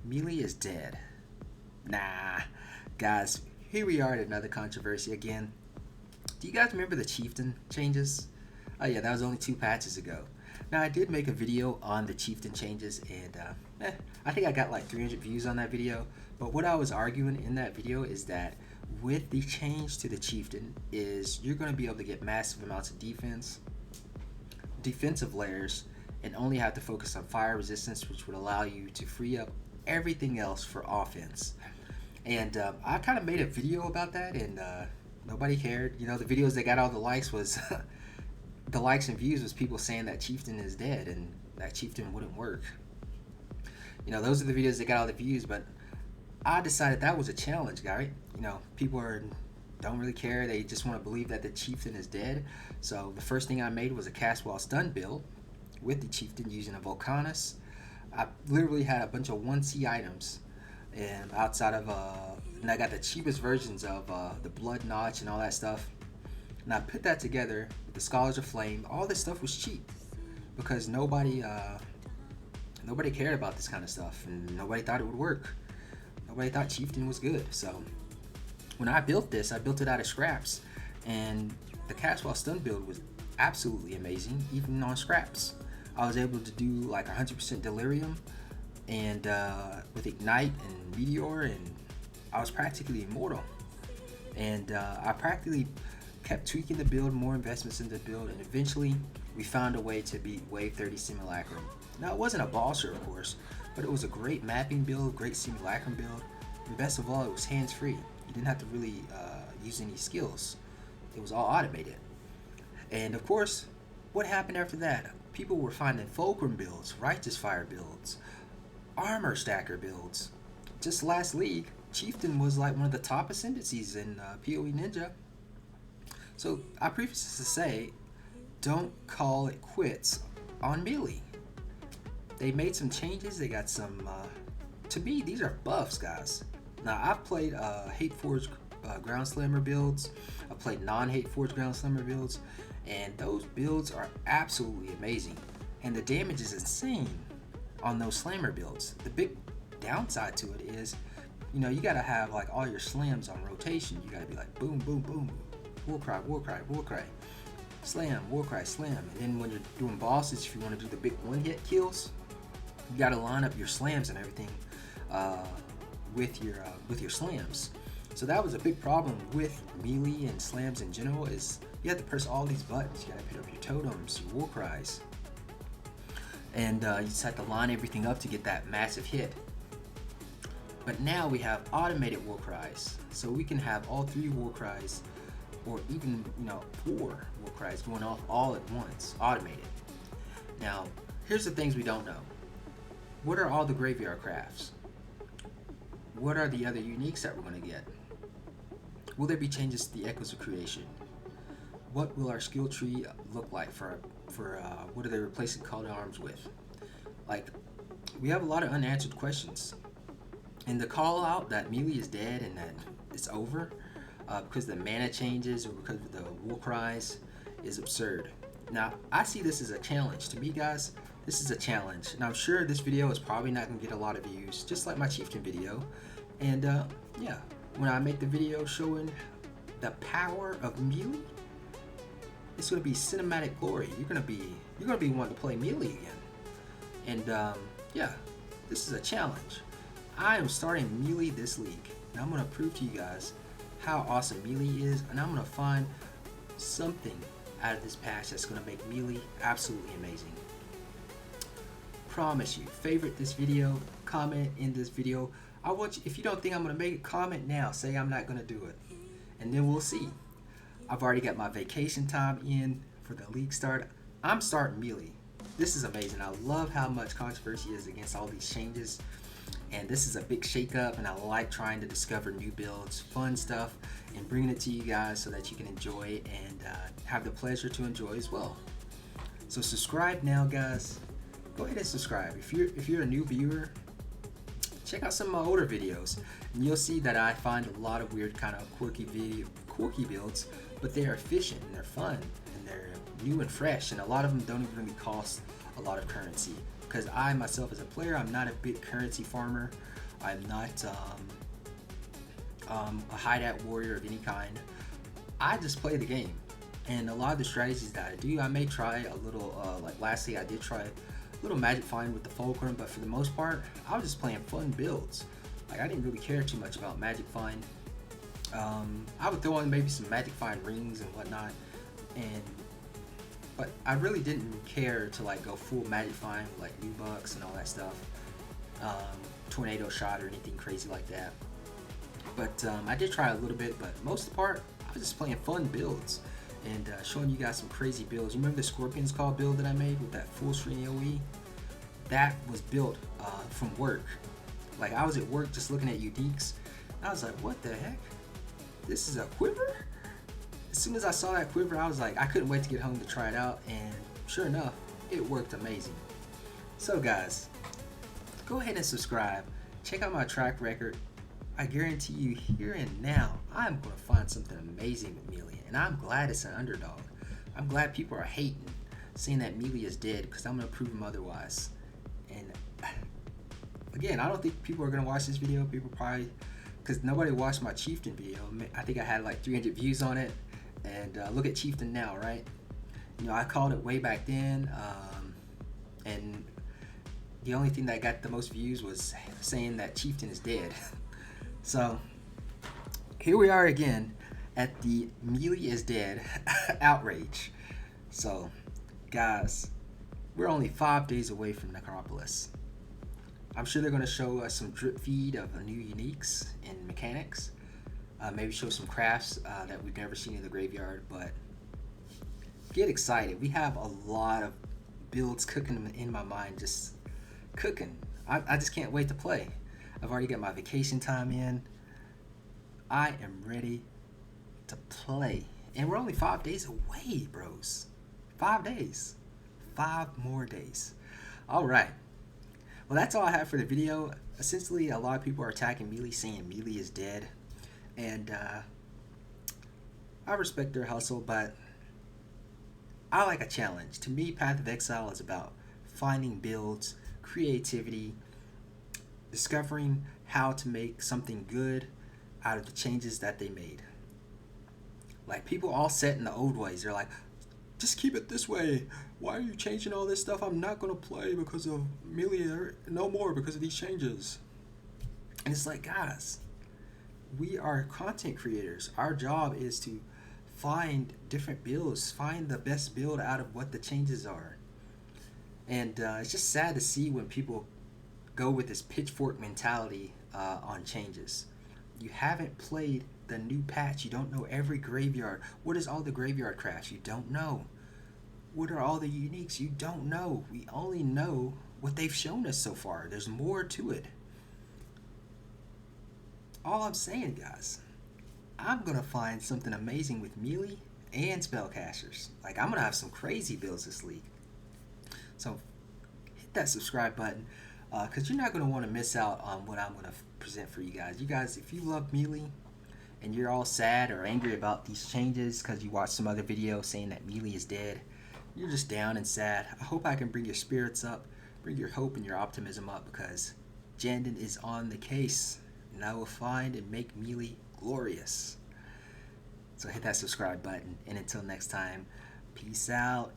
Melee is dead. Nah, guys, here we are at another controversy again. Do you guys remember the Chieftain changes? Oh yeah, that was only 2 patches ago. Now I did make a video on the Chieftain changes, and I think I got like 300 views on that video. But what I was arguing in that video is that with the change to the Chieftain, is you're going to be able to get massive amounts of defensive layers, and only have to focus on fire resistance, which would allow you to free up everything else for offense. And I kind of made a video about that, and nobody cared. You know, the videos that got all the likes was the likes and views was people saying that Chieftain is dead and that Chieftain wouldn't work. You know, those are the videos that got all the views, but I decided that was a challenge, right? You know, don't really care. They just want to believe that the Chieftain is dead. So the first thing I made was a cast while stun build with the Chieftain using a Volcanus. I literally had a bunch of 1C items, and outside of and I got the cheapest versions of the Blood Notch and all that stuff. And I put that together with the Scholars of Flame. All this stuff was cheap because nobody cared about this kind of stuff, and nobody thought it would work. Nobody thought Chieftain was good. So when I built this, I built it out of scraps, and the cast while stun build was absolutely amazing, even on scraps. I was able to do like 100% delirium, and with ignite and meteor, and I was practically immortal. And I practically kept tweaking the build, more investments in the build, and eventually we found a way to beat Wave 30 Simulacrum. Now it wasn't a bosser, of course, but it was a great mapping build, great Simulacrum build, and best of all, it was hands-free. You didn't have to really use any skills. It was all automated. And of course, what happened after that? People were finding Fulcrum builds, Righteous Fire builds, Armor Stacker builds. Just last league, Chieftain was like one of the top ascendancies in PoE Ninja. So I preface to say, don't call it quits on Melee. They made some changes. They got some, to me, these are buffs, guys. Now, I've played Hate Forge Ground Slammer builds. I've played non-Hate Forge Ground Slammer builds. And those builds are absolutely amazing. And the damage is insane on those Slammer builds. The big downside to it is, you know, you gotta have like all your slams on rotation. You gotta be like boom, boom, boom. Warcry, Warcry, Warcry. Slam, Warcry, Slam. And then when you're doing bosses, if you want to do the big one-hit kills, you gotta line up your slams and everything with your slams. So that was a big problem with Melee and slams in general, is you have to press all these buttons. You gotta put up your totems, your Warcries, and you just have to line everything up to get that massive hit. But now we have automated Warcries, so we can have all 3 Warcries, or even 4 Warcries going off all at once, automated. Now, here's the things we don't know. What are all the graveyard crafts? What are the other uniques that we're going to get? Will there be changes to the Echoes of Creation? What will our skill tree look like for what are they replacing Call to Arms with? Like, we have a lot of unanswered questions. And the call out that Melee is dead and that it's over because the mana changes or because of the war cries is absurd. Now, I see this as a challenge. To me, guys, this is a challenge. And I'm sure this video is probably not going to get a lot of views, just like my Chieftain video. And yeah, when I make the video showing the power of Melee, it's going to be cinematic glory. You're going to be wanting to play Melee again. And yeah, this is a challenge. I am starting Melee this league, and I'm going to prove to you guys how awesome Melee is, and I'm going to find something out of this patch that's going to make Melee absolutely amazing. Promise you, favorite this video, comment in this video. I want you, if you don't think I'm going to make it, comment now, say I'm not going to do it, and then we'll see. I've already got my vacation time in for the league start. I'm starting Melee. This is amazing. I love how much controversy is against all these changes. And this is a big shakeup, and I like trying to discover new builds, fun stuff, and bringing it to you guys so that you can enjoy and have the pleasure to enjoy as well. So subscribe now, guys. Go ahead and subscribe. If you're a new viewer, check out some of my older videos, and you'll see that I find a lot of weird kind of quirky builds, but they are efficient and they're fun and they're new and fresh, and a lot of them don't even really cost a lot of currency. because I myself as a player, I'm not a big currency farmer. I'm not a hideout warrior of any kind. I just play the game. And a lot of the strategies that I do, I may try a little, like lastly, I did try a little magic find with the fulcrum, but for the most part, I was just playing fun builds. Like, I didn't really care too much about magic find. I would throw on maybe some magic find rings and whatnot, but I really didn't care to like go full magic find with like new bucks and all that stuff, tornado shot or anything crazy like that. But I did try a little bit, but most of the part, I was just playing fun builds and showing you guys some crazy builds. You remember the Scorpion's Call build that I made with that full screen AoE? That was built from work. Like, I was at work just looking at uniques, and I was like, what the heck? This is a quiver? As soon as I saw that quiver, I was like, I couldn't wait to get home to try it out, and sure enough, it worked amazing. So guys, go ahead and subscribe. Check out my track record. I guarantee you, here and now, I'm going to find something amazing with Melee, and I'm glad it's an underdog. I'm glad people are hating, saying that Melee is dead, because I'm going to prove them otherwise. And again, I don't think people are going to watch this video. People probably, because nobody watched my Chieftain video. I think I had like 300 views on it, and look at Chieftain now, right? You know, I called it way back then, and the only thing that got the most views was saying that Chieftain is dead. So here we are again at the Melee is dead outrage. So guys, we're only 5 days away from Necropolis. I'm sure they're going to show us some drip feed of new uniques and mechanics. Maybe show some crafts that we've never seen in the graveyard, but get excited. We have a lot of builds cooking in my mind, just cooking. I just can't wait to play. I've already got my vacation time in. I am ready to play. And we're only 5 days away, bros. 5 days. 5 more days. All right. Well, that's all I have for the video. Essentially, a lot of people are attacking Melee, saying Melee is dead. And I respect their hustle, but I like a challenge. To me, Path of Exile is about finding builds, creativity, discovering how to make something good out of the changes that they made. Like, people all set in the old ways. They're like, just keep it this way. Why are you changing all this stuff? I'm not going to play because of Melee no more because of these changes. And it's like, guys, we are content creators. Our job is to find different builds, find the best build out of what the changes are. And it's just sad to see when people go with this pitchfork mentality on changes. You haven't played the new patch. You don't know every graveyard. What is all the graveyard crafts? You don't know. What are all the uniques? You don't know. We only know what they've shown us so far. There's more to it. All I'm saying, guys, I'm going to find something amazing with Melee and spellcasters. Like, I'm going to have some crazy builds this league. So hit that subscribe button, because you're not going to want to miss out on what I'm going to present for you guys. You guys, if you love Melee and you're all sad or angry about these changes because you watched some other video saying that Melee is dead, you're just down and sad, I hope I can bring your spirits up, bring your hope and your optimism up, because Jandon is on the case, and I will find and make Melee glorious. So hit that subscribe button, and until next time, peace out.